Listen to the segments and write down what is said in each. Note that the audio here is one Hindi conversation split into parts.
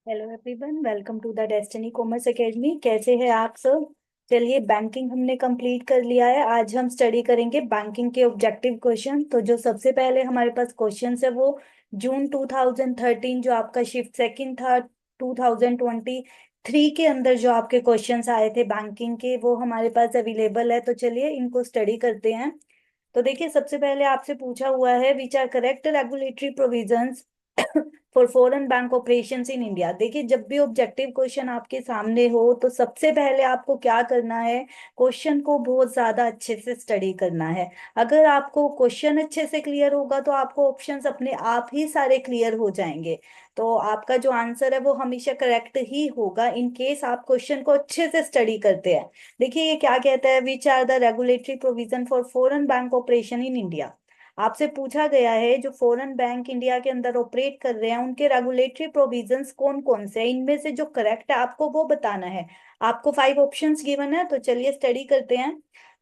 Hello everyone, welcome to the Destiny Commerce Academy. कैसे हैं आप सब? चलिए, बैंकिंग हमने कंप्लीट कर लिया है। आज हम स्टडी करेंगे बैंकिंग के ऑब्जेक्टिव क्वेश्चन। तो जो सबसे पहले हमारे पास क्वेश्चन है वो जून 2013 जो आपका शिफ्ट सेकंड था 2023 के अंदर जो आपके क्वेश्चंस आए थे बैंकिंग के, वो हमारे पास अवेलेबल है। तो चलिए इनको स्टडी करते हैं। तो देखिए, सबसे पहले आपसे पूछा हुआ है which are correct regulatory provisions for foreign bank operations in India. देखिए, जब भी ऑब्जेक्टिव क्वेश्चन आपके सामने हो तो सबसे पहले आपको क्या करना है, क्वेश्चन को बहुत ज्यादा अच्छे से स्टडी करना है। अगर आपको क्वेश्चन अच्छे से क्लियर होगा तो आपको ऑप्शंस अपने आप ही सारे क्लियर हो जाएंगे। तो आपका जो आंसर है वो हमेशा करेक्ट ही होगा इन केस आप क्वेश्चन को अच्छे से स्टडी करते हैं। देखिए, ये क्या कहता है, which are the regulatory provision for foreign bank operation in India. आपसे पूछा गया है जो फॉरेन बैंक इंडिया के अंदर ऑपरेट कर रहे हैं उनके रेगुलेटरी प्रोविजंस कौन कौन से हैं, इनमें से जो करेक्ट है आपको वो बताना है। आपको 5 ऑप्शंस गिवन है, तो चलिए स्टडी करते हैं।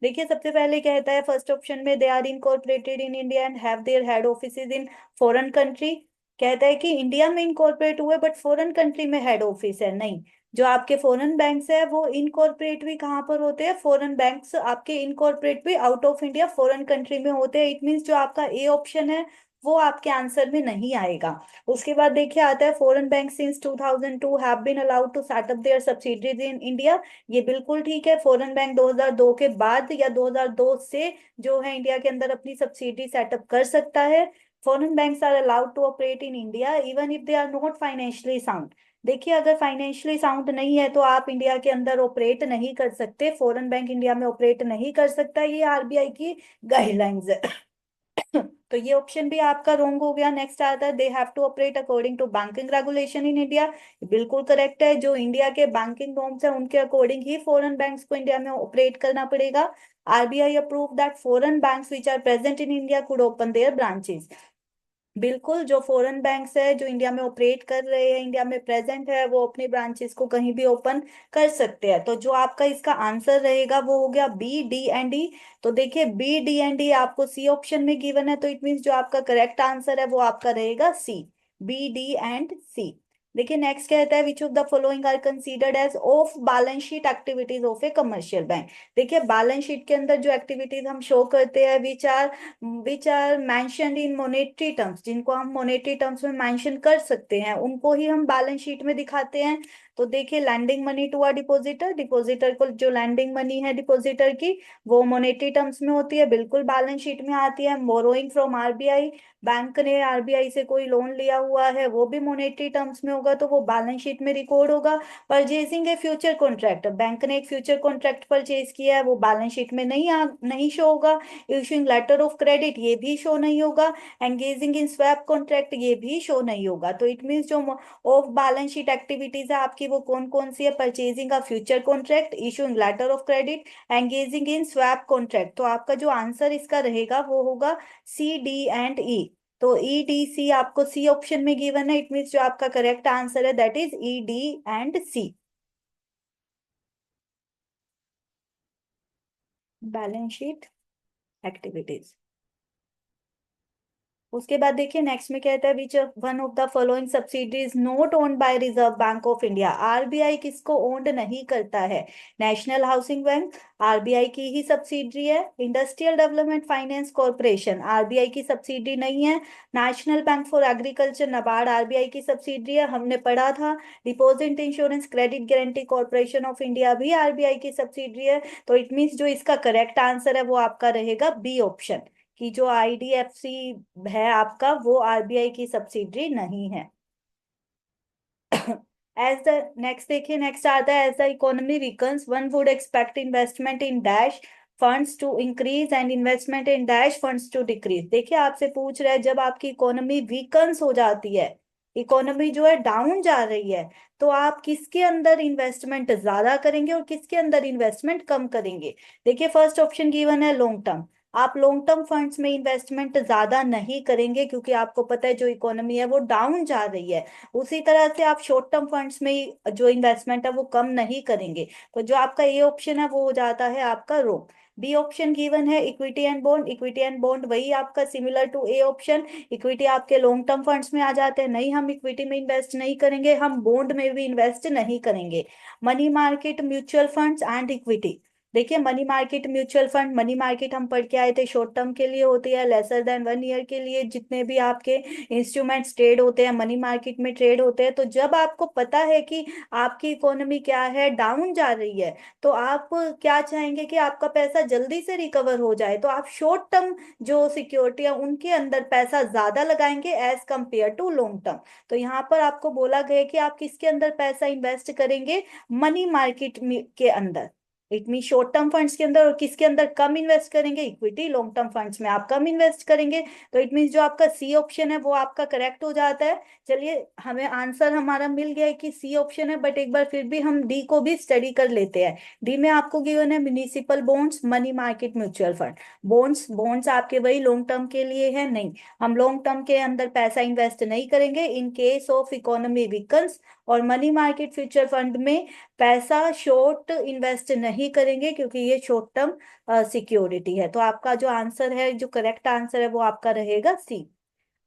देखिए, सबसे पहले कहता है फर्स्ट ऑप्शन में they are incorporated in India and have their head offices in foreign country. कहता है कि इंडिया में इनकॉर्पोरेट हुए बट फॉरेन कंट्री में हेड ऑफिस है। नहीं, जो आपके फॉरेन बैंक्स है वो इनकॉर्पोरेट भी कहाँ पर होते हैं, फॉरेन बैंक्स आपके इनकॉर्पोरेट भी out of India foreign country में होते हैं। इट मीन्स जो आपका ए ऑप्शन है वो आपके आंसर में नहीं आएगा। उसके बाद देखिए आता है foreign bank since 2002 have been allowed to set up their subsidiaries in India. ये बिल्कुल ठीक है, फॉरेन बैंक 2002 के बाद या 2002 से जो है इंडिया के अंदर अपनी सब्सिडरी सेटअप कर सकता है। Foreign banks are allowed to operate in India even if they are not financially sound. देखिए, अगर फाइनेंशियली साउंड नहीं है तो आप इंडिया के अंदर ऑपरेट नहीं कर सकते, फॉरेन बैंक इंडिया में ऑपरेट नहीं कर सकता। ये आरबीआई की गाइडलाइंस है। तो ये ऑप्शन भी आपका रोंग हो गया। नेक्स्ट आता है they have to operate according to banking regulation in India. बिल्कुल करेक्ट है, जो इंडिया के बैंकिंग नॉर्म्स है उनके अकॉर्डिंग ही फॉरेन बैंक्स को इंडिया में ऑपरेट करना पड़ेगा। RBI approve that foreign banks which are present in India could open their branches. बिल्कुल, जो फॉरेन बैंक्स है जो इंडिया में ऑपरेट कर रहे हैं, इंडिया में प्रेजेंट है, वो अपने ब्रांचेस को कहीं भी ओपन कर सकते हैं। तो जो आपका इसका आंसर रहेगा वो हो गया बी, डी एंड ई। तो देखिए, बी, डी एंड ई आपको सी ऑप्शन में गिवन है, तो इट मीन्स जो आपका करेक्ट आंसर है वो आपका रहेगा C, B, D and C. देखिए, नेक्स्ट कहता है which of the following are considered as off balance sheet activities of a commercial bank. देखिए, बैलेंस शीट के अंदर जो एक्टिविटीज हम शो करते हैं which are mentioned in monetary terms, जिनको हम मोनेटरी टर्म्स में मेंशन कर सकते हैं उनको ही हम बैलेंस शीट में दिखाते हैं। तो देखिए, lending money to a depositor, depositor को जो लैंडिंग मनी है डिपॉजिटर की वो मोनेटरी टर्म्स में होती है, बिल्कुल बैलेंस शीट में आती है। बोरोइंग फ्रॉम आरबीआई, बैंक ने आरबीआई से कोई लोन लिया हुआ है वो भी मोनेटरी टर्म्स में होगा तो वो बैलेंस शीट में रिकॉर्ड होगा। परचेजिंग ए फ्यूचर कॉन्ट्रैक्ट, बैंक ने एक फ्यूचर कॉन्ट्रैक्ट परचेज किया है वो बैलेंस शीट में नहीं शो होगा। इशूइंग लेटर ऑफ क्रेडिट, ये भी शो नहीं होगा। एंगेजिंग इन स्वैप कॉन्ट्रैक्ट, ये भी शो नहीं होगा। तो इट मीन्स जो ऑफ बैलेंस शीट एक्टिविटीज है आपकी वो कौन कौन सी है, purchasing a future contract, issuing letter of credit, engaging in swap contract. तो आपका जो आंसर इसका रहेगा वो होगा सी, डी एंड ई। तो ई, डी, सी आपको सी ऑप्शन में गिवन है। इट मीन्स जो आपका करेक्ट आंसर है that is E, D and C, balance sheet activities. उसके बाद देखिए नेक्स्ट में कहता है which one of the following subsidiaries not owned by Reserve Bank of India. RBI किसको ओन्ड नहीं करता है, नेशनल हाउसिंग बैंक आरबीआई की ही सब्सिडरी है। Industrial Development Finance Corporation RBI की सब्सिडरी नहीं है। National bank for agriculture NABARD RBI की सब्सिडरी है, हमने पढ़ा था। Deposit insurance credit guarantee corporation of India भी आरबीआई की सब्सिडरी है। तो इट मीन्स जो इसका करेक्ट आंसर है वो आपका रहेगा बी ऑप्शन, कि जो आईडीएफसी है आपका वो आरबीआई की सब्सिडरी नहीं है। एज द नेक्स्ट देखिए, नेक्स्ट आता है as the economy weakens one would expect investment in dash funds to increase and investment in dash funds to decrease. देखिए, आपसे पूछ रहा है जब आपकी इकोनॉमी वीकन्स हो जाती है, इकोनॉमी जो है डाउन जा रही है, तो आप किसके अंदर इन्वेस्टमेंट ज्यादा करेंगे और किसके अंदर इन्वेस्टमेंट कम करेंगे। देखिए, फर्स्ट ऑप्शन गिवन है लॉन्ग टर्म, आप लॉन्ग टर्म फंड्स में इन्वेस्टमेंट ज्यादा नहीं करेंगे क्योंकि आपको पता है जो इकोनॉमी है वो डाउन जा रही है। उसी तरह से आप शॉर्ट टर्म फंड्स में जो इन्वेस्टमेंट है वो कम नहीं करेंगे। तो जो आपका ये ऑप्शन है वो हो जाता है आपका रो। बी ऑप्शन गिवन है equity and bond, equity and bond वही आपका similar to A option, equity आपके लॉन्ग टर्म फंड्स में आ जाते हैं, नहीं हम इक्विटी में इन्वेस्ट नहीं करेंगे, हम बॉन्ड में भी इन्वेस्ट नहीं करेंगे। Money market mutual funds and equity, देखिए money market mutual fund, money market हम पढ़ के आए थे शॉर्ट टर्म के लिए होती है, लेसर देन 1 ईयर के लिए जितने भी आपके इंस्ट्रूमेंट्स ट्रेड होते हैं मनी मार्केट में ट्रेड होते हैं। तो जब आपको पता है कि आपकी इकोनॉमी क्या है, डाउन जा रही है, तो आप क्या चाहेंगे कि आपका पैसा जल्दी से रिकवर हो जाए, तो आप शॉर्ट टर्म जो सिक्योरिटी है उनके अंदर पैसा ज्यादा लगाएंगे as compare to long term. तो यहाँ पर आपको बोला गया कि आप किसके अंदर पैसा इन्वेस्ट करेंगे, मनी मार्केट के अंदर, it mean short term funds के अंदर, और किसके अंदर कम इन्वेस्ट करेंगे, इक्विटी लॉन्ग टर्म फंड्स में आप कम इन्वेस्ट करेंगे। तो इट मीन जो आपका सी ऑप्शन है वो आपका करेक्ट हो जाता है। चलिए हमें आंसर हमारा मिल गया है कि सी ऑप्शन है, बट एक बार फिर भी हम डी को भी स्टडी कर लेते हैं। डी में आपको गिवन है municipal bonds, money market mutual fund. Bonds bonds आपके वही लॉन्ग टर्म के लिए है, नहीं हम लॉन्ग टर्म के अंदर पैसा इन्वेस्ट नहीं करेंगे in case of economy weakens. और मनी मार्केट फ्यूचर फंड में पैसा शॉर्ट इन्वेस्ट नहीं करेंगे क्योंकि ये शॉर्ट टर्म सिक्योरिटी है। तो आपका जो आंसर है, जो करेक्ट आंसर है वो आपका रहेगा सी।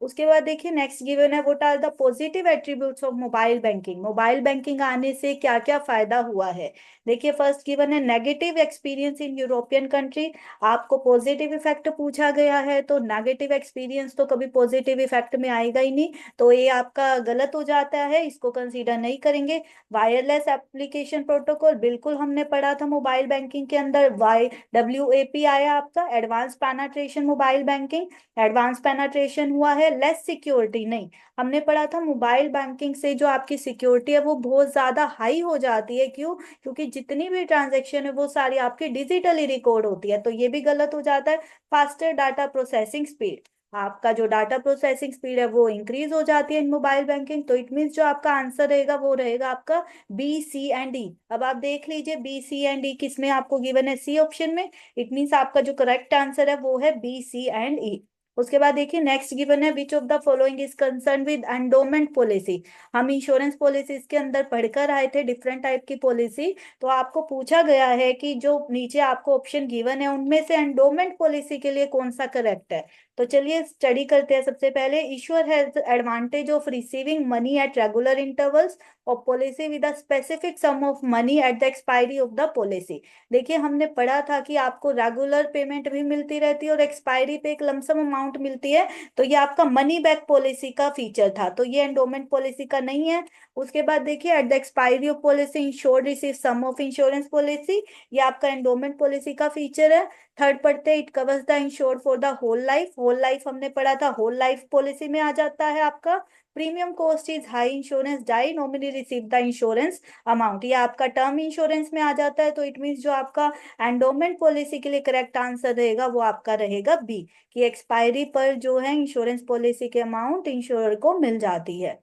उसके बाद देखिए नेक्स्ट गिवन है, what are the positive attributes of mobile banking, mobile banking आने से क्या क्या फायदा हुआ है। देखिए फर्स्ट गिवन है negative experience in European country, आपको पॉजिटिव इफेक्ट पूछा गया है तो नेगेटिव एक्सपीरियंस तो कभी पॉजिटिव इफेक्ट में आएगा ही नहीं, तो ये आपका गलत हो जाता है, इसको कंसीडर नहीं करेंगे। वायरलेस एप्लीकेशन प्रोटोकॉल, बिल्कुल हमने पढ़ा था मोबाइल बैंकिंग के अंदर, WAP आया आपका, advance penetration mobile banking, advance penetration हुआ है। लेस सिक्योरिटी, नहीं हमने पढ़ा था मोबाइल बैंकिंग से जो आपकी सिक्योरिटी है वो बहुत ज्यादा हाई हो जाती है, क्यों, क्योंकि जितनी भी ट्रांजैक्शन है वो सारी आपकी डिजिटली रिकॉर्ड होती है, तो ये भी गलत हो जाता है। फास्टर डाटा प्रोसेसिंग स्पीड, आपका जो डाटा प्रोसेसिंग स्पीड है वो इंक्रीज हो जाती है इन मोबाइल बैंकिंग। तो इट मीन्स जो आपका आंसर रहेगा वो रहेगा आपका बी सी एंड डी। अब आप देख लीजिए बी सी एंड डी किसमें आपको गिवन है, सी ऑप्शन में, इट मीन्स आपका जो करेक्ट आंसर है वो है बी सी एंड ई। उसके बाद देखिए नेक्स्ट गिवन है, which of the following is concern with endowment policy. हम इंश्योरेंस पॉलिसीज के अंदर पढ़कर आए थे डिफरेंट टाइप की पॉलिसी, तो आपको पूछा गया है कि जो नीचे आपको ऑप्शन गिवन है उनमें से एंडोमेंट पॉलिसी के लिए कौन सा करेक्ट है। तो चलिए स्टडी करते हैं। सबसे पहले, issuer has advantage of receiving money at regular intervals और policy with a specific sum of money at the expiry of the policy. देखिए हमने पढ़ा था कि आपको रेगुलर पेमेंट भी मिलती रहती है और एक्सपायरी पे एक लमसम अमाउंट मिलती है, तो ये आपका मनी बैक पॉलिसी का फीचर था, तो ये एंडोमेंट पॉलिसी का नहीं है। उसके बाद देखिए at the expiry of policy insured receive sum of insurance policy, ये आपका एंडोमेंट पॉलिसी का फीचर है। थर्ड पढ़ते it covers the insured for the whole life, whole life हमने पढ़ा था, होल लाइफ पॉलिसी में आ जाता है आपका। Premium cost is high, insurance die nominee receive the insurance amount, ये आपका टर्म इंश्योरेंस में आ जाता है। तो इट मीन्स जो आपका एंडोमेंट पॉलिसी के लिए करेक्ट आंसर रहेगा वो आपका रहेगा बी, कि एक्सपायरी पर जो है इंश्योरेंस पॉलिसी के अमाउंट इंश्योर को मिल जाती है।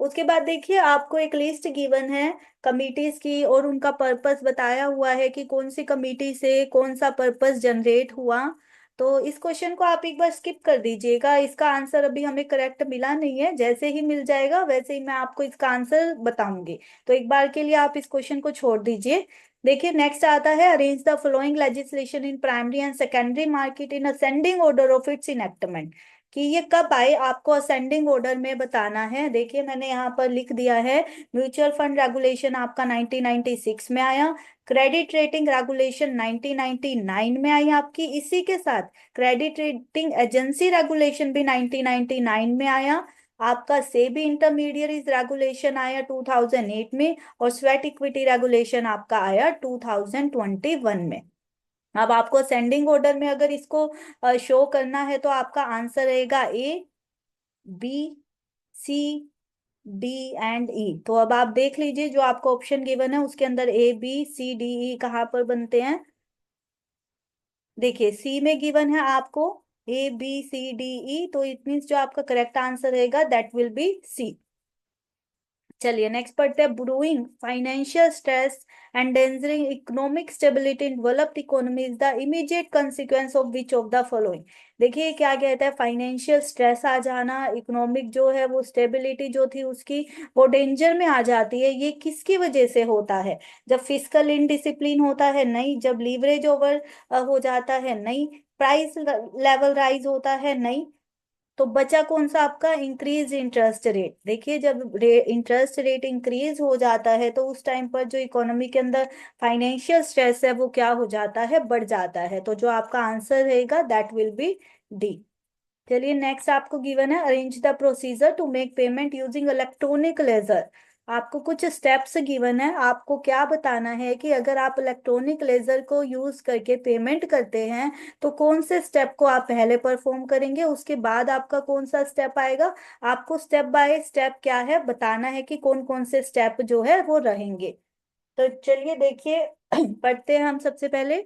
उसके बाद देखिए आपको एक लिस्ट गिवन है कमिटीज की और उनका पर्पस बताया हुआ है कि कौन सी कमिटी से कौन सा पर्पस जनरेट हुआ। तो इस क्वेश्चन को आप एक बार स्किप कर दीजिएगा, इसका आंसर अभी हमें करेक्ट मिला नहीं है, जैसे ही मिल जाएगा वैसे ही मैं आपको इसका आंसर बताऊंगी। तो एक बार के लिए आप इस क्वेश्चन को छोड़ दीजिए। देखिए नेक्स्ट आता है, arrange the following legislation in primary and secondary market in ascending order of its enactment, कि ये कब आए आपको असेंडिंग ऑर्डर में बताना है। देखिए मैंने यहाँ पर लिख दिया है, म्यूचुअल फंड रेगुलेशन आपका 1996 में आया, क्रेडिट रेटिंग रेगुलेशन 1999 में आई आपकी, इसी के साथ क्रेडिट रेटिंग एजेंसी रेगुलेशन भी 1999 में आया आपका, सेबी इंटरमीडियरीज रेगुलेशन आया 2008 में, और स्वेट इक्विटी रेगुलेशन आपका आया 2021 में। अब आपको असेंडिंग ऑर्डर में अगर इसको शो करना है तो आपका आंसर रहेगा ए, बी, सी, डी एंड ई। तो अब आप देख लीजिए जो आपको ऑप्शन गिवन है उसके अंदर ए बी सी डी ई कहाँ पर बनते हैं। देखिए सी में गिवन है आपको A B C D E, तो इट मीन्स जो आपका करेक्ट आंसर रहेगा दैट विल बी सी। चलिए नेक्स्ट पढ़ते हैं। Brewing financial stress endangering economic stability in developed economy is the immediate consequence of which of the following. देखिए क्या कहता है, फाइनेंशियल स्ट्रेस आ जाना, इकोनॉमिक जो है वो स्टेबिलिटी जो थी उसकी वो डेंजर में आ जाती है, ये किसकी वजह से होता है? जब फिस्कल इनडिसिप्लिन होता है नहीं, जब लीवरेज ओवर हो जाता है नहीं, प्राइस लेवल राइज होता है नहीं, तो बचा कौन सा आपका? Increase interest rate. देखिए जब इंटरेस्ट रेट इंक्रीज हो जाता है तो उस टाइम पर जो इकोनॉमी के अंदर फाइनेंशियल स्ट्रेस है वो क्या हो जाता है? बढ़ जाता है। तो जो आपका आंसर रहेगा दैट विल बी डी। चलिए नेक्स्ट आपको गिवन है, arrange the procedure to make payment using electronic ledger. आपको कुछ स्टेप्स गिवन है, आपको क्या बताना है कि अगर आप इलेक्ट्रॉनिक लेजर को यूज करके पेमेंट करते हैं तो कौन से स्टेप को आप पहले परफॉर्म करेंगे, उसके बाद आपका कौन सा स्टेप आएगा। आपको स्टेप बाय स्टेप क्या है बताना है कि कौन कौन से स्टेप जो है वो रहेंगे। तो चलिए देखिए पढ़ते हैं हम सबसे पहले।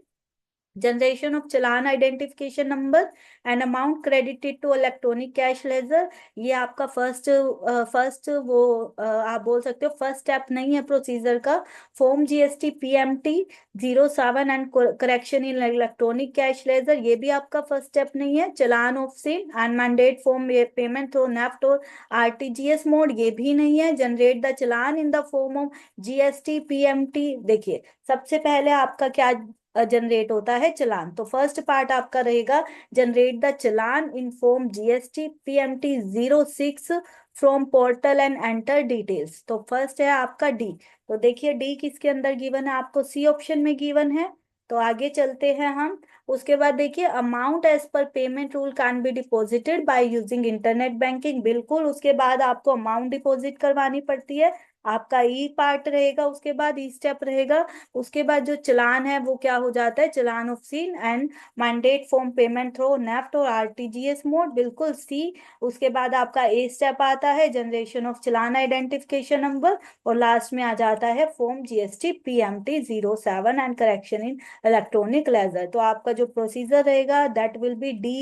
Generation of challan identification number and amount credited to electronic cash ledger, ये आपका फर्स्ट वो आप बोल सकते हो फर्स्ट स्टेप नहीं है प्रोसीजर का। Form GST PMT 07 and correction in electronic cash ledger, ये भी आपका फर्स्ट स्टेप नहीं है। Challan of sim and mandate form payment through NEFT और आरटीजीएस मोड, ये भी नहीं है। Generate the challan in the form of GST PMT, देखिए सबसे पहले आपका क्या जनरेट होता है? चालान। तो फर्स्ट पार्ट आपका रहेगा generate the challan in form GST PMT 06 from portal and enter details. तो फर्स्ट है आपका डी। तो देखिए डी किसके अंदर गिवन है? आपको सी ऑप्शन में गिवन है। तो आगे चलते हैं हम। उसके बाद देखिए amount as per payment rule can be deposited by using internet banking, बिल्कुल उसके बाद आपको अमाउंट डिपॉजिट करवानी पड़ती है। आपका ई पार्ट रहेगा, उसके बाद ई स्टेप रहेगा। उसके बाद जो चालान है वो क्या हो जाता है? Challan of scene and mandate form payment through NEFT और आरटीजीएस मोड, बिल्कुल सी। उसके बाद आपका ए स्टेप आता है generation of challan identification number, और लास्ट में आ जाता है form GST PMT 07 and correction in electronic ledger. तो आपका जो प्रोसीजर रहेगा that will be DE,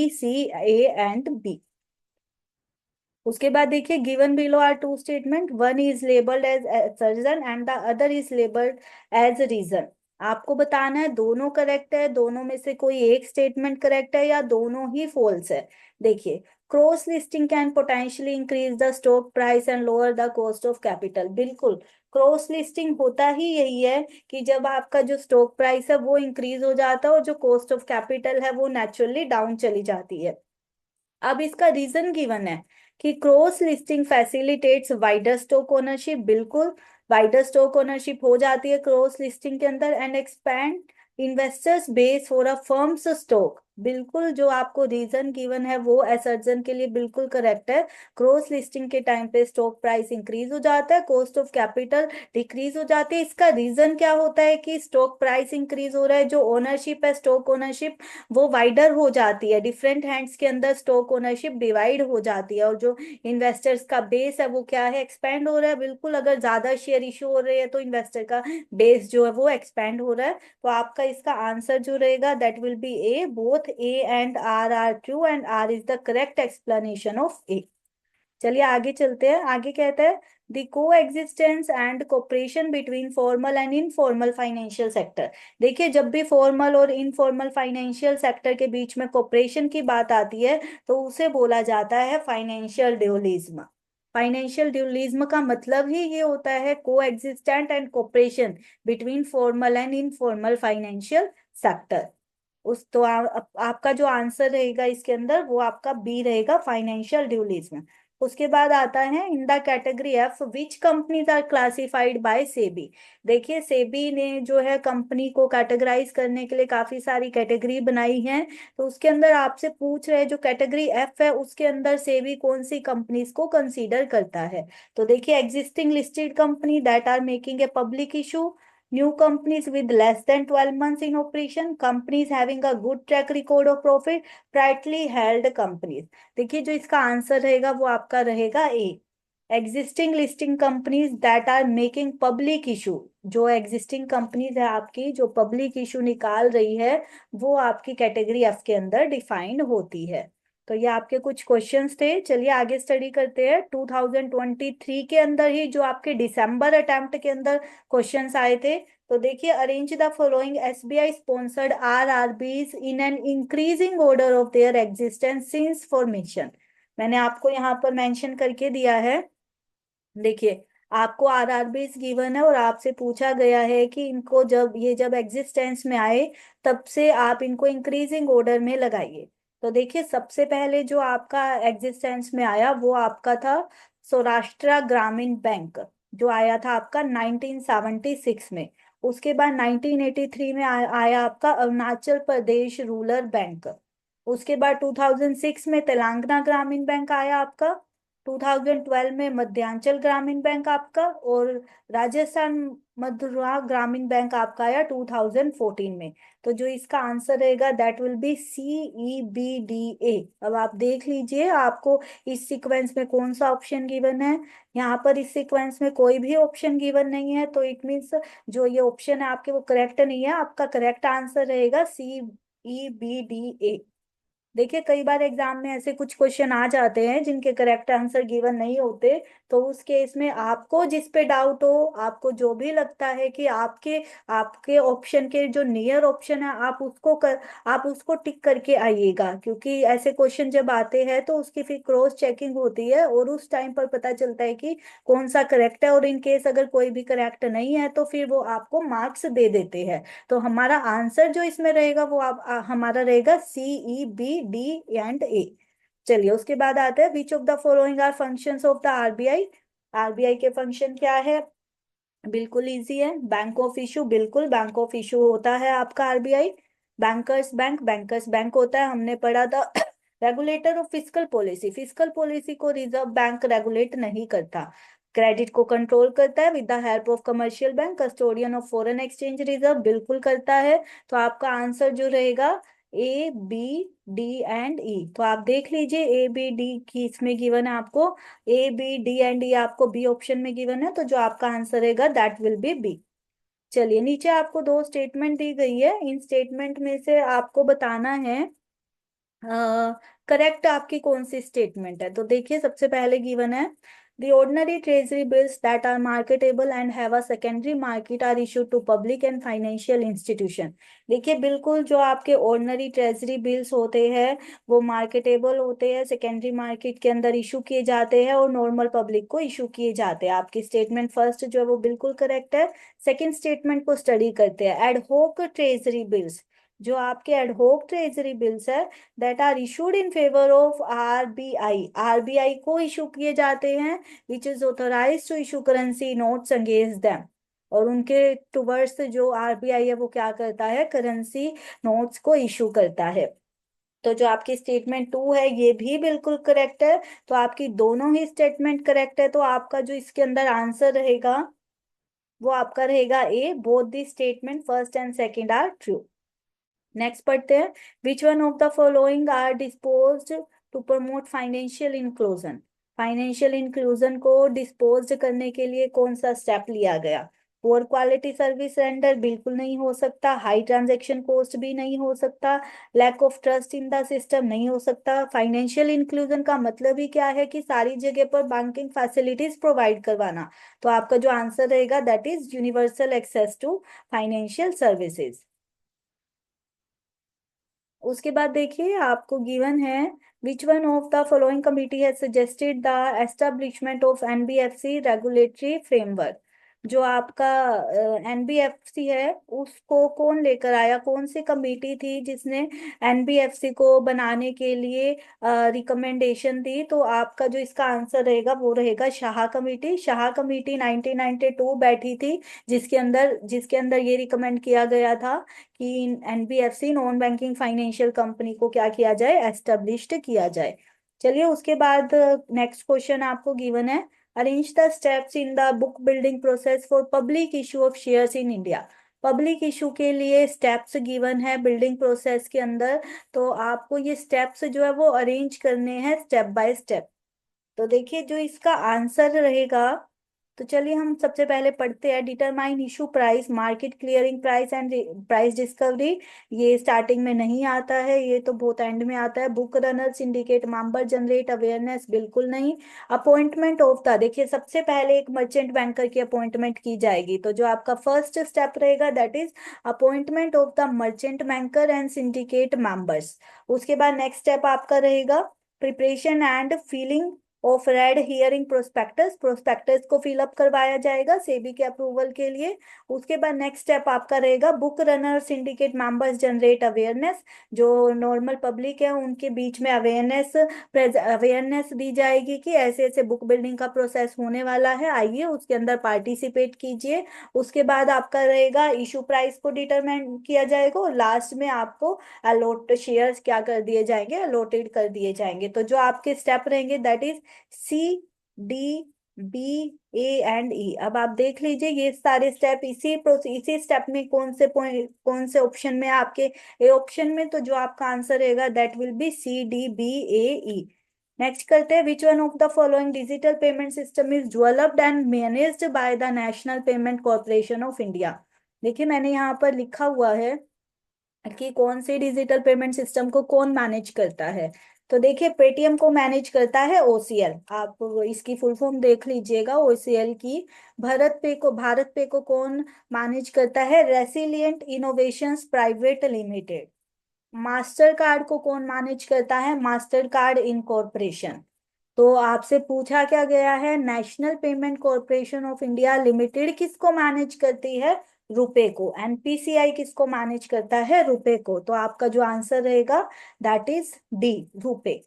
C, A and B. उसके बाद देखिए given below are two statement, one is labelled as असर्जन and the other is labelled as reason. आपको बताना है दोनों करेक्ट है, दोनों में से कोई एक स्टेटमेंट करेक्ट है या दोनों ही फॉल्स है। देखिए cross listing can potentially increase the stock price and lower the cost of capital, बिल्कुल क्रॉस लिस्टिंग होता ही यही है कि जब आपका जो स्टॉक प्राइस है वो इंक्रीज हो जाता है और जो कॉस्ट ऑफ कैपिटल है वो नेचुरली डाउन चली जाती है। अब इसका रीजन गिवन है कि cross listing facilitates wider stock ownership, बिल्कुल वाइडर स्टॉक ओनरशिप हो जाती है क्रॉस लिस्टिंग के अंदर, and expand investors base for a firms stock, बिल्कुल जो आपको रीजन गिवन है वो असर्जन के लिए बिल्कुल करेक्ट है। क्रॉस लिस्टिंग के टाइम पे स्टॉक प्राइस इंक्रीज हो जाता है, कॉस्ट ऑफ कैपिटल डिक्रीज हो जाती है। इसका रीजन क्या होता है कि स्टॉक प्राइस इंक्रीज हो रहा है, जो ओनरशिप है स्टॉक ओनरशिप वो वाइडर हो जाती है, डिफरेंट हैंड्स के अंदर स्टॉक ओनरशिप डिवाइड हो जाती है, और जो इन्वेस्टर्स का बेस है वो क्या है? एक्सपेंड हो रहा है, बिल्कुल अगर ज्यादा शेयर इशू हो रहे हैं तो इन्वेस्टर का बेस जो है वो एक्सपेंड हो रहा है। तो आपका इसका आंसर जो रहेगा that will be A, both A and R are true and R is the correct explanation of A. चलिए आगे चलते हैं। आगे कहता है the coexistence and cooperation between formal and informal financial sector. देखिए जब भी फॉर्मल और इनफॉर्मल फाइनेंशियल सेक्टर के बीच में कोऑपरेशन की बात आती है तो उसे बोला जाता है फाइनेंशियल ड्यूलिज्म। फाइनेंशियल ड्यूलिज्म का मतलब ही ये होता है को existent and cooperation between formal and informal financial sector. उस तो आपका जो आंसर रहेगा इसके अंदर वो आपका बी रहेगा, फाइनेंशियल ड्यूलिज्म। उसके बाद आता है in the category F which companies are classified by SEBI. देखिए सेबी ने जो है कंपनी को कैटेगराइज करने के लिए काफी सारी कैटेगरी बनाई है, तो उसके अंदर आपसे पूछ रहे हैं जो कैटेगरी एफ है उसके अंदर सेबी कौन सी कंपनीज को कंसीडर करता है। तो देखिए existing listed company that are making a public issue, new companies with less than 12 months in operation, companies having a good track record of profit, privately held companies। देखिए जो इसका आंसर रहेगा वो आपका रहेगा A, existing listing companies that are making public issue. जो एग्जिस्टिंग कंपनीज है आपकी जो पब्लिक इशू निकाल रही है वो आपकी कैटेगरी एफ के अंदर डिफाइंड होती है। तो ये आपके कुछ क्वेश्चंस थे। चलिए आगे स्टडी करते हैं। 2023 के अंदर ही जो आपके दिसंबर अटेम्प्ट के अंदर क्वेश्चंस आए थे, तो देखिए, arrange the following SBI sponsored RRBs in an increasing order of their existence since formation. मैंने आपको यहाँ पर मेंशन करके दिया है। देखिए, आपको आरआरबीज गिवन है और आपसे पूछा गया है कि इनको जब एग्जिस्टेंस में आए, तब से आप इनको इंक्रीजिंग ऑर्डर में लगाइए। तो देखिए, सबसे पहले जो आपका एग्जिस्टेंस में आया वो आपका था सौराष्ट्र ग्रामीण बैंक, जो आया था आपका 1976 में। उसके बाद 1983 में आया आपका अरुणाचल प्रदेश रूरल बैंक। उसके बाद 2006 में तेलंगाना ग्रामीण बैंक आया आपका। 2012 में मध्यांचल ग्रामीण बैंक आपका, और राजस्थान मधुरा ग्रामीण बैंक आपका आया 2014 में। तो जो इसका आंसर रहेगा दैट विल बी CEBDA। अब आप देख लीजिए आपको इस सीक्वेंस में कौन सा ऑप्शन गिवन है। यहाँ पर इस सीक्वेंस में कोई भी ऑप्शन गिवन नहीं है, तो इट मीन्स जो ये ऑप्शन है आपके वो करेक्ट नहीं है। आपका करेक्ट आंसर रहेगा CEBDA। देखिए, कई बार एग्जाम में ऐसे कुछ क्वेश्चन आ जाते हैं जिनके करेक्ट आंसर गिवन नहीं होते। तो उस केस में आपको जिस पे डाउट हो, आपको जो भी लगता है कि आपके आपके ऑप्शन के जो नियर ऑप्शन है, आप उसको टिक करके आइएगा, क्योंकि ऐसे क्वेश्चन जब आते हैं तो उसकी फिर क्रॉस चेकिंग होती है और उस टाइम पर पता चलता है कि कौन सा करेक्ट है। और इन केस अगर कोई भी करेक्ट नहीं है तो फिर वो आपको मार्क्स दे देते हैं। तो हमारा आंसर जो इसमें रहेगा वो हमारा रहेगा CEBD&A। चलिए उसके बाद आता है, which of the following are functions of the RBI. RBI के फंक्शन क्या है? बिल्कुल इजी है। बैंक ऑफ इशू, बिल्कुल बैंक ऑफ इशू होता है आपका आरबीआई। बैंकर्स बैंक होता है, हमने पढ़ा था। Regulator of fiscal policy, fiscal policy को रिजर्व बैंक रेगुलेट नहीं करता। क्रेडिट को कंट्रोल करता है with the help of commercial bank. Custodian of foreign exchange reserve, बिल्कुल करता है। तो आपका आंसर जो रहेगा A, B, D and E। तो आप देख लीजिए, A, B, D की इसमें गिवन है आपको। A, B, D and E आपको बी ऑप्शन में गिवन है, तो जो आपका आंसर रहेगा दैट विल बी बी। चलिए, नीचे आपको दो स्टेटमेंट दी गई है। इन स्टेटमेंट में से आपको बताना है करेक्ट आपकी कौन सी स्टेटमेंट है। तो देखिए, सबसे पहले गिवन है, the ordinary treasury bills that are marketable and have a secondary market are issued to public and financial institution। देखिए, बिल्कुल जो आपके ऑर्डिनरी ट्रेजरी बिल्स होते हैं वो मार्केटेबल होते हैं, सेकेंडरी मार्केट के अंदर इशू किए जाते हैं और नॉर्मल पब्लिक को इशू किए जाते हैं। आपकी स्टेटमेंट फर्स्ट जो है वो बिल्कुल करेक्ट है। सेकेंड स्टेटमेंट को स्टडी करते हैं। एडहोक ट्रेजरी बिल्स, जो आपके एडहोक ट्रेजरी बिल्स है that are issued in favour of RBI, RBI को इशू किए जाते हैं, which is authorize to issue currency notes against them. और उनके टुवर्ड्स जो आरबीआई है वो क्या करता है, करेंसी नोट्स को इशू करता है। तो जो आपकी स्टेटमेंट 2 है ये भी बिल्कुल करेक्ट है। तो आपकी दोनों ही स्टेटमेंट करेक्ट है। तो आपका जो इसके अंदर आंसर रहेगा वो आपका रहेगा A, both the statement first and second are true. Next पढ़ते हैं, which one of the following are disposed to promote financial inclusion. Financial inclusion को डिस्पोज करने के लिए कौन सा स्टेप लिया गया? पुअर क्वालिटी सर्विस रेंडर, बिल्कुल नहीं हो सकता। हाई ट्रांजैक्शन कॉस्ट भी नहीं हो सकता। Lack of trust in the system नहीं हो सकता। फाइनेंशियल इंक्लूजन का मतलब ही क्या है कि सारी जगह पर बैंकिंग फैसिलिटीज प्रोवाइड करवाना। तो आपका जो आंसर रहेगा that is universal access to financial services. उसके बाद देखिए, आपको गिवन है, which one of the following committee has suggested the establishment of NBFC regulatory framework. जो आपका एनबीएफसी है उसको कौन लेकर आया, कौन सी कमेटी थी जिसने एनबीएफसी को बनाने के लिए रिकमेंडेशन दी? तो आपका जो इसका आंसर रहेगा वो रहेगा शाह कमेटी। शाह कमेटी 1992 बैठी थी, जिसके अंदर ये रिकमेंड किया गया था कि NBFC non banking financial company को क्या किया जाए, एस्टेब्लिश्ड किया जाए। चलिए उसके बाद नेक्स्ट क्वेश्चन आपको गिवन है, arrange the steps in the book building process for public issue of shares in India. Public issue के लिए स्टेप्स गिवन है बिल्डिंग प्रोसेस के अंदर। तो आपको ये स्टेप्स जो है वो अरेंज करने हैं स्टेप बाय स्टेप। तो देखिए, जो इसका आंसर रहेगा तो चलिए हम सबसे पहले पढ़ते हैं। Determine issue price, market clearing price and price discovery, ये स्टार्टिंग में नहीं आता है, ये तो बहुत एंड में आता है। Book runners indicate member generate awareness, बिल्कुल नहीं। अपॉइंटमेंट ऑफ द, देखिए सबसे पहले एक मर्चेंट बैंकर की अपॉइंटमेंट की जाएगी, तो जो आपका फर्स्ट स्टेप रहेगा that is appointment of the merchant banker and syndicate members. उसके बाद नेक्स्ट स्टेप आपका रहेगा preparation and filling of red herring prospectus, prospectus को फिलअप करवाया जाएगा सेबी के अप्रूवल के लिए। उसके बाद नेक्स्ट स्टेप आपका रहेगा book runner syndicate members generate awareness, जो नॉर्मल पब्लिक है उनके बीच में अवेयरनेस दी जाएगी कि ऐसे ऐसे बुक बिल्डिंग का प्रोसेस होने वाला है, आइए उसके अंदर पार्टिसिपेट कीजिए। उसके बाद आपका रहेगा इशू प्राइस को डिटरमाइन किया जाएगा, और लास्ट में आपको अलॉट शेयर्स क्या कर दिए जाएंगे, अलॉटेड कर दिए जाएंगे। तो जो आपके स्टेप रहेंगे that is C, D, B, A and E. अब आप देख लीजिए ये सारे स्टेप, इसी स्टेप में कौन से पॉइंट, कौन से ऑप्शन में आपके ए ऑप्शन में, तो जो आपका आंसर रहेगा that will be C, D, B, A, E. Next करते हैं, which one of the following digital payment system is developed and managed by the National Payment Corporation of India. देखिए मैंने यहाँ पर लिखा हुआ है कि कौन से डिजिटल पेमेंट सिस्टम को कौन मैनेज करता है। तो देखिए पेटीएम को मैनेज करता है ओसीएल, आप इसकी फुल फॉर्म देख लीजिएगा ओसीएल की। भारत पे को कौन मैनेज करता है, resilient innovations private limited. Mastercard को कौन मैनेज करता है, मास्टर कार्ड इनकॉर्पोरेशन। तो आपसे पूछा क्या गया है, national Payment Corporation of India limited किसको मैनेज करती है, रुपए को। एनपीसीआई किसको मैनेज करता है, रुपए को। तो आपका जो आंसर रहेगा दैट इज डी, रुपए।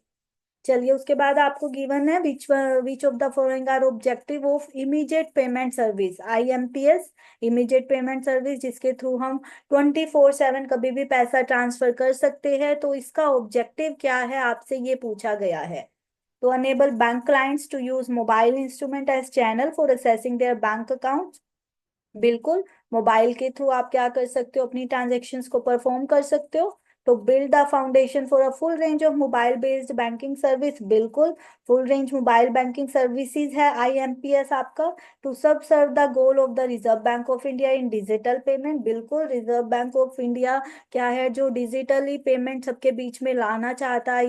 चलिए उसके बाद आपको गिवन है which of the following are objective of immediate payment service, IMPS, immediate payment service, जिसके थ्रू हम 24/7 कभी भी पैसा ट्रांसफर कर सकते हैं। तो इसका ऑब्जेक्टिव क्या है आपसे ये पूछा गया है। तो enable bank clients to use mobile instrument as channel for assessing their bank account, बिल्कुल। मोबाइल के थ्रू आप क्या कर सकते हो, अपनी ट्रांजेक्शन्स को परफॉर्म कर सकते हो। तो build the foundation for a full range of mobile based banking service, बिल्कुल। Full range mobile banking services है आईएमपीएस आपका। To subserve the goal of the Reserve Bank of India in digital payment, बिल्कुल। रिजर्व बैंक ऑफ इंडिया क्या है, जो डिजिटली पेमेंट सबके बीच में लाना चाहता है,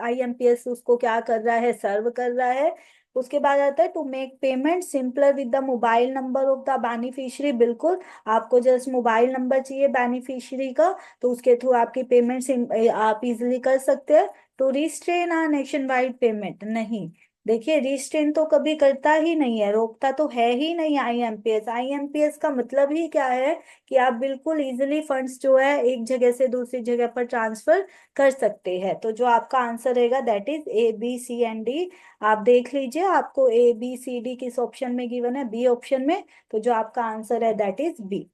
आईएमपीएस उसको क्या कर रहा है, सर्व कर रहा है। उसके बाद आता है to make payment simpler with the mobile number of the beneficiary, बिल्कुल। आपको जस्ट मोबाइल नंबर चाहिए बेनिफिशियरी का, तो उसके थ्रू आपकी पेमेंट आप इजिली कर सकते हैं। To restrain a nationwide payment, नहीं। देखिए रिस्ट्रेन तो कभी करता ही नहीं है, रोकता तो है ही नहीं आईएमपीएस। आईएमपीएस का मतलब ही क्या है कि आप बिल्कुल इजिली फंड्स जो है एक जगह से दूसरी जगह पर ट्रांसफर कर सकते हैं। तो जो आपका आंसर रहेगा that is A, B, C and D. आप देख लीजिए आपको ए, बी, सी, डी किस ऑप्शन में गिवन है, बी ऑप्शन में। तो जो आपका आंसर है दैट इज बी।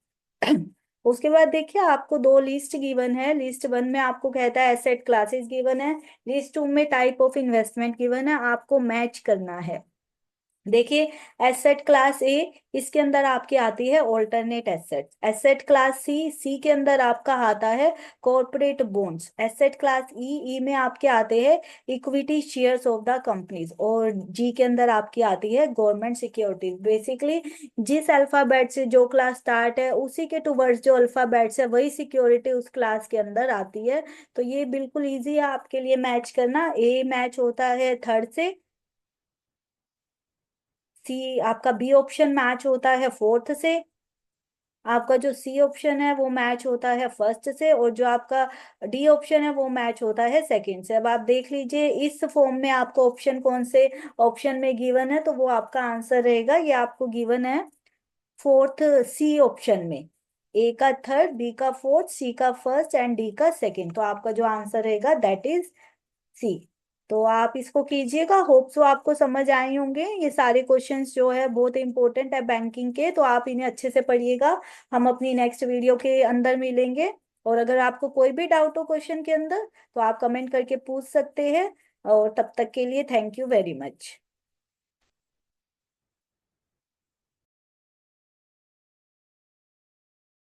उसके बाद देखिए आपको दो लिस्ट गिवन है। लिस्ट वन में आपको कहता है एसेट क्लासेस गिवन है, लिस्ट टू में टाइप ऑफ इन्वेस्टमेंट गिवन है, आपको मैच करना है। देखिए एसेट क्लास ए, इसके अंदर आपकी आती है alternate asset. Asset class C, C के अंदर आपका आता है corporate bonds. Asset class E, E में आपके आते हैं equity shares of the companies. और जी के अंदर आपकी आती है गवर्नमेंट सिक्योरिटीज। बेसिकली जिस अल्फाबेट से जो क्लास स्टार्ट है उसी के टुवर्ड्स जो अल्फाबेट्स है वही सिक्योरिटी उस क्लास के अंदर आती है। तो ये बिल्कुल इजी है आपके लिए मैच करना। ए मैच होता है थर्ड से, सी आपका बी ऑप्शन मैच होता है फोर्थ से, आपका जो सी ऑप्शन है वो मैच होता है फर्स्ट से, और जो आपका डी ऑप्शन है वो मैच होता है सेकंड से। अब आप देख लीजिए इस फॉर्म में आपको ऑप्शन कौन से ऑप्शन में गिवन है, तो वो आपका आंसर रहेगा, ये आपको गिवन है फोर्थ, सी ऑप्शन में। ए का थर्ड, बी का फोर्थ, सी का फर्स्ट एंड डी का सेकंड। तो आपका जो आंसर रहेगा दैट इज सी। तो आप इसको कीजिएगा, होप सो आपको समझ आए होंगे। ये सारे क्वेश्चंस जो है बहुत इंपॉर्टेंट है बैंकिंग के, तो आप इन्हें अच्छे से पढ़िएगा। हम अपनी नेक्स्ट वीडियो के अंदर मिलेंगे। और अगर आपको कोई भी डाउट हो क्वेश्चन के अंदर तो आप कमेंट करके पूछ सकते हैं। और तब तक के लिए थैंक यू वेरी मच।